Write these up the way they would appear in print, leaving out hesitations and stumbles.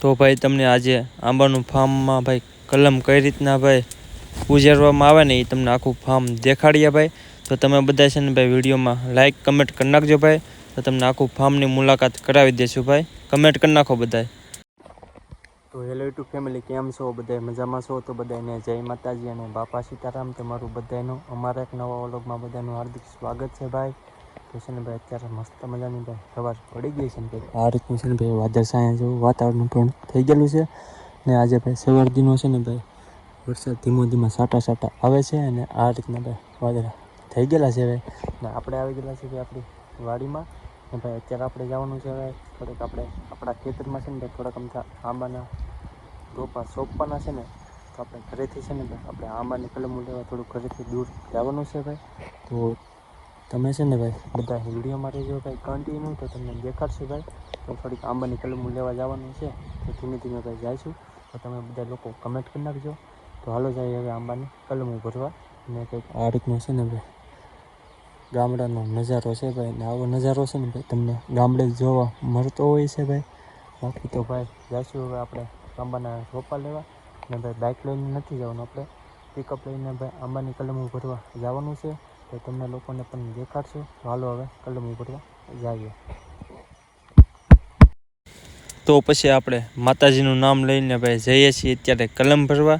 તો ભાઈ તમને આજે આંબાનું ફાર્મમાં ભાઈ કલમ કઈ રીતના ભાઈ ઉજેરવામાં આવે ને એ તમને આખું ફાર્મ દેખાડીએ ભાઈ. તો તમે બધા છે ને ભાઈ વિડીયોમાં લાઈક કમેન્ટ કરી નાખજો ભાઈ. તો તમને આખું ફાર્મની મુલાકાત કરાવી દઈશું ભાઈ. કમેન્ટ કરી નાખો બધાય. તો હેલો યુટ્યુબ ફેમિલી, કેમ છો બધાય? મજામાં છો? તો બધાને જય માતાજી અને બાપા સીતારામ. તમારું બધાનું અમારા એક નવા વ્લોગમાં બધાનું હાર્દિક સ્વાગત છે ભાઈ. તો છે ને ભાઈ અત્યારે મસ્ત મજાની ભાઈ સવાર પડી ગઈ છે ને ભાઈ આ રીતનું છે ને ભાઈ વાદળછાયા જેવું વાતાવરણ પણ થઈ ગયેલું છે. ને આજે ભાઈ સવાર દીનો છે ને ભાઈ વરસાદ ધીમો ધીમો સાટા આવે છે અને આ રીતના ભાઈ વાદળા થઈ ગયેલા છે ભાઈ. ને આપણે આવી ગયેલા છે ભાઈ આપણી વાડીમાં. ને ભાઈ અત્યારે આપણે જવાનું છે ભાઈ થોડીક આપણે આપણા ખેતરમાં છે ને ભાઈ થોડાક અમથા આંબાના રોપા સોંપવાના છે ને. તો આપણે ઘરેથી છે ને ભાઈ આપણે આંબાની કલમો લેવા થોડુંક ઘરેથી દૂર જવાનું છે ભાઈ. તો તમે છે ને ભાઈ બધા વિડીયોમાં રહેજો ભાઈ કન્ટિન્યુ, તો તમને દેખાડશું ભાઈ. તો થોડીક આંબાની કલમો લેવા જવાનું છે તો ધીમે ધીમે ભાઈ જઈશું. તો તમે બધા લોકો કમેન્ટ કરી નાખજો. તો હાલો જાય હવે આંબાની કલમો ભરવા. ને કંઈક આ રીતનો છે ને ભાઈ ગામડાનો નજારો છે ભાઈ. ને આવો નજારો છે ને ભાઈ તમને ગામડે જોવા મળતો હોય છે ભાઈ. બાકી તો ભાઈ જઈશું હવે આપણે આંબાના રોપા લેવા. ને ભાઈ બાઇક લઈને નથી જવાનું, આપણે પિકઅપ લઈને ભાઈ આંબાની કલમો ભરવા જવાનું છે. તો તમને લોકોને પણ દેખાડશું. તો હાલો હવે કલમો ભરવા જઈએ. તો પછી આપણે માતાજીનું નામ લઈને ભાઈ જઈએ છીએ અત્યારે કલમ ભરવા.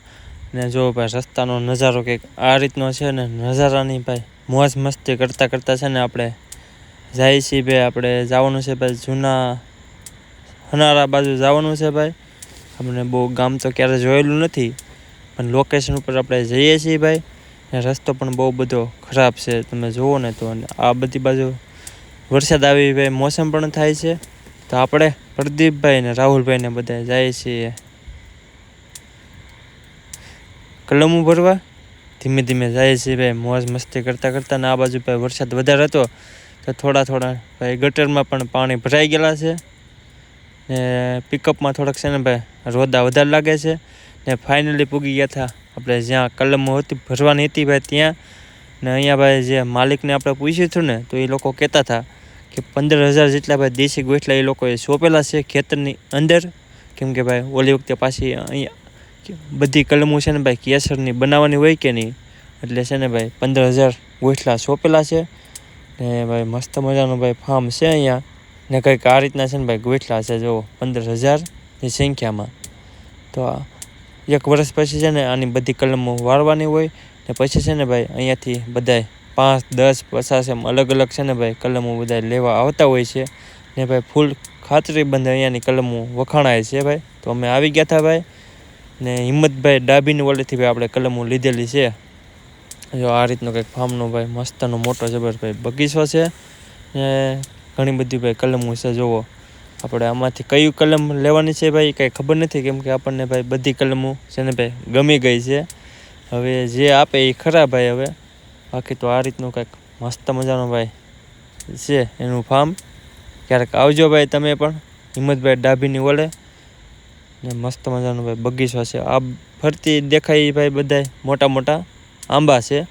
ને જો ભાઈ રસ્તાનો નજારો કંઈક આ રીતનો છે ને નજારાની ભાઈ મોજ મસ્તી કરતાં છે ને આપણે જઈએ છીએ ભાઈ. આપણે જવાનું છે ભાઈ જૂના હનારા બાજુ જવાનું છે ભાઈ. આપણે બહુ ગામ તો ક્યારે જોયેલું નથી પણ લોકેશન ઉપર આપણે જઈએ છીએ ભાઈ. ને રસ્તો પણ બહુ બધો ખરાબ છે તમે જુઓ ને તો. આ બધી બાજુ વરસાદ આવી ભાઈ મોસમ પણ થાય છે. તો આપણે પ્રદીપભાઈ ને રાહુલભાઈને બધા જઈએ છીએ કલમો ભરવા. ધીમે ધીમે જાય છે ભાઈ મોજ મસ્તી કરતાં. ને આ બાજુ ભાઈ વરસાદ વધારે હતો તો થોડા ભાઈ ગટરમાં પણ પાણી ભરાઈ ગયેલા છે. ને પિકઅપમાં થોડાક છે ને ભાઈ રોદા વધારે લાગે છે. ને ફાઇનલી પૂગી ગયા હતા આપણે જ્યાં કલમો હતી ભરવાની હતી ભાઈ ત્યાં. ને અહીંયા ભાઈ જે માલિકને આપણે પૂછ્યું હતું ને તો એ લોકો કહેતા હતા કે 15,000 જેટલા ભાઈ દેશી ગોઠલા એ લોકોએ સોંપેલા છે ખેતરની અંદર. કેમ કે ભાઈ ઓલી વખતે પાછી અહીંયા બધી કલમો છે ને ભાઈ કેસરની બનાવવાની હોય કે નહીં, એટલે છે ને ભાઈ 15,000 ગોઠલા સોંપેલા છે. ને ભાઈ મસ્ત મજાનું ભાઈ ફાર્મ છે અહીંયા. ને કંઈક આ રીતના છે ને ભાઈ ગોઠલા છે જો 15,000ની સંખ્યામાં. તો એક વર્ષ પછી છે ને આની બધી કલમો વાળવાની હોય. ને પછી છે ને ભાઈ અહીંયાથી બધાય 5, 10, 50 એમ અલગ છે ને ભાઈ કલમો બધા લેવા આવતા હોય છે. ને ભાઈ ફૂલ ખાતરીબંધ અહીંયાની કલમો વખાણાય છે ભાઈ. તો અમે આવી ગયા હતા ભાઈ. ને હિંમતભાઈ ડાભીની વોલેથી ભાઈ આપણે કલમો લીધેલી છે. જો આ રીતનો કંઈક ફાર્મનો ભાઈ મસ્તનો મોટો જબર ભાઈ બગીચો છે. ને ઘણી બધી ભાઈ કલમો છે જુઓ. આપણે આમાંથી કયું કલમ લેવાની છે ભાઈ કંઈ ખબર નથી, કેમ કે આપણને ભાઈ બધી કલમો છે ને ભાઈ ગમી ગઈ છે. હવે જે આપે એ ખરા ભાઈ. હવે બાકી તો આ રીતનું કંઈક મસ્ત મજાનો ભાઈ છે એનું ફાર્મ. ક્યારેક આવજો ભાઈ તમે પણ હિંમતભાઈ ડાભીની ઓલે. ને મસ્ત મજાનો ભાઈ બગીચો છે. આ ફરતી દેખાય ભાઈ બધાય મોટા આંબા છે.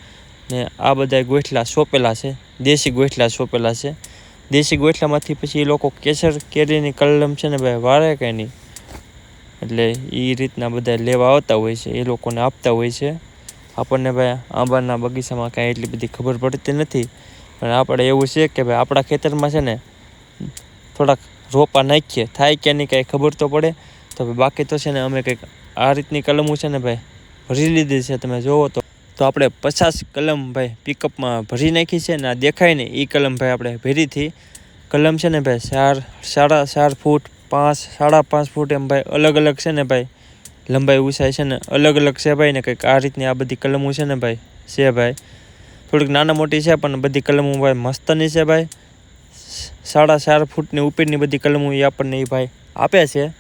ને આ બધા ગોઠલા સોંપેલા છે, દેશી ગોઠલા સોંપેલા છે. દેશી ગોઠલામાંથી પછી એ લોકો કેસર કેરીની કલમ છે ને ભાઈ વાળે કંઈ નહીં, એટલે એ રીતના બધા લેવા આવતા હોય છે, એ લોકોને આપતા હોય છે. આપણને ભાઈ આંબાના બગીચામાં કાંઈ એટલી બધી ખબર પડતી નથી. પણ આપણે એવું છે કે ભાઈ આપણા ખેતરમાં છે ને થોડાક રોપા નાખીએ થાય કે નહીં કાંઈ ખબર તો પડે. તો બાકી તો છે ને અમે કંઈક આ રીતની કલમો છે ને ભાઈ ભરી લીધી છે. તમે જુઓ તો આપણે 50 કલમ ભાઈ પિકઅપમાં ભરી નાખી છે. ને આ દેખાય ને એ કલમ ભાઈ આપણે ભરીથી કલમ છે ને ભાઈ 4.5 ફૂટ 5, 5.5 ફૂટ એમ ભાઈ અલગ છે ને ભાઈ લંબાઈ ઊંચાઈ છે ને અલગ છે ભાઈ. ને કંઈક આ રીતની આ બધી કલમો છે ને ભાઈ છે ભાઈ. થોડીક નાના મોટી છે પણ બધી કલમો ભાઈ મસ્તની છે ભાઈ. 4.5 ફૂટની ઉપરની બધી કલમો એ આપણને એ ભાઈ આપે છે.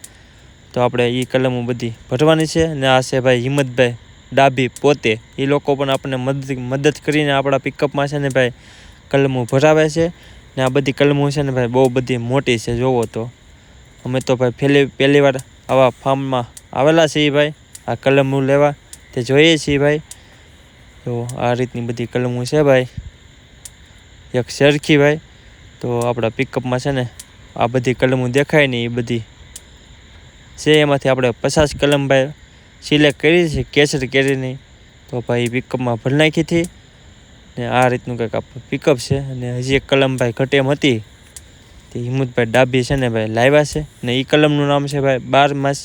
તો આપણે એ કલમો બધી ભરવાની છે. ને આ છે ભાઈ હિંમતભાઈ ડાભી પોતે. એ લોકો પણ આપણને મદદ કરીને આપણા પિકઅપમાં છે ને ભાઈ કલમો ભરાવે છે. ને આ બધી કલમો છે ને ભાઈ બહુ બધી મોટી છે જોવો તો. અમે તો ભાઈ પહેલી વાર આવા ફાર્મમાં આવેલા છીએ ભાઈ આ કલમો લેવા તે જોઈએ છીએ ભાઈ. તો આ રીતની બધી કલમો છે ભાઈ એક સરખી ભાઈ. તો આપણા પિકઅપમાં છે ને આ બધી કલમો દેખાય ને એ બધી છે એમાંથી આપણે 50 કલમ ભાઈ સિલેક્ટ કરી છે કેસરી કેરીની. તો ભાઈ પિકઅપમાં ભરી નાખી હતી ને આ રીતનું કંઈક આપણું પિકઅપ છે. અને હજી એક કલમ ભાઈ ઘટે એમ હતી તે હિંમતભાઈ ડાબી છે ને ભાઈ લાવ્યા છે. ને એ કલમનું નામ છે ભાઈ 12 માસ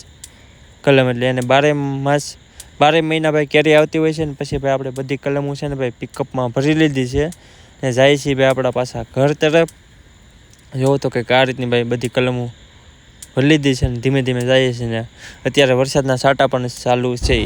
કલમ, એટલે એને 12 મહિના ભાઈ કેરી આવતી હોય છે. ને પછી ભાઈ આપણે બધી કલમો છે ને ભાઈ પિકઅપમાં ભરી લીધી છે ને જાય છે ભાઈ આપણા પાછા ઘર તરફ. જોવો તો કંઈક આ રીતની ભાઈ બધી કલમો ભરી લીધી છે ને ધીમે ધીમે જાય છે. ને અત્યારે વરસાદના છાંટા પણ ચાલુ છે.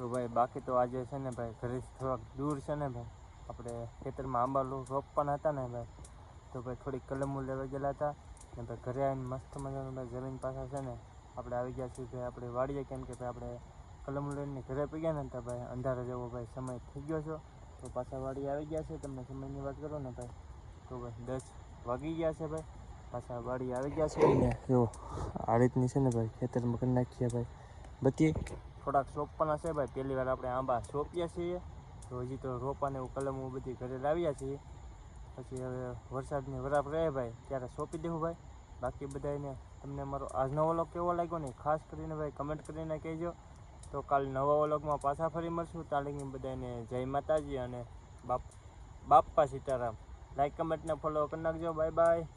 તો ભાઈ બાકી તો આજે છે ને ભાઈ ઘરેથી થોડાક દૂર છે ને ભાઈ આપણે ખેતરમાં આંબા રોપવાના હતા ને ભાઈ, તો ભાઈ થોડીક કલમો લેવા ગયેલા હતા ને ભાઈ ઘરે આવીને મસ્ત મજાનું ભાઈ જમીન પાછા છે ને આપણે આવી ગયા છીએ ભાઈ આપણે વાડીએ. કેમ કે ભાઈ આપણે કલમ લઈને ઘરે પી ગયા ને તો ભાઈ અંધારા જેવો ભાઈ સમય થઈ ગયો છે. તો પાછા વાડીએ આવી ગયા છે. તમને સમયની વાત કરો ને ભાઈ તો ભાઈ 10 વાગી ગયા છે ભાઈ. પાછા વાડીએ આવી ગયા છે ને જો આ રીતની છે ને ભાઈ ખેતરમાં કરી નાખીએ ભાઈ બધી. થોડાક સોંપવાના છે ભાઈ, પહેલી વાર આપણે આંબા સોંપ્યા છીએ. તો હજી તો રોપાને એવું કલમો બધી ઘરે લાવ્યા છીએ. પછી હવે વરસાદની વરાપ રહે ભાઈ ત્યારે સોંપી દેવું ભાઈ. બાકી બધાને તમને મારો આજનો વ્લોગ કેવો લાગ્યો ને ખાસ કરીને ભાઈ કમેન્ટ કરીને કહેજો. તો કાલ નવા વ્લોગમાં પાછા ફરી મળશું. તાલીમ બધાને જય માતાજી અને બાપ્પા સીતારામ. લાઈક કમેન્ટને ફોલો કરી નાખજો. Bye bye.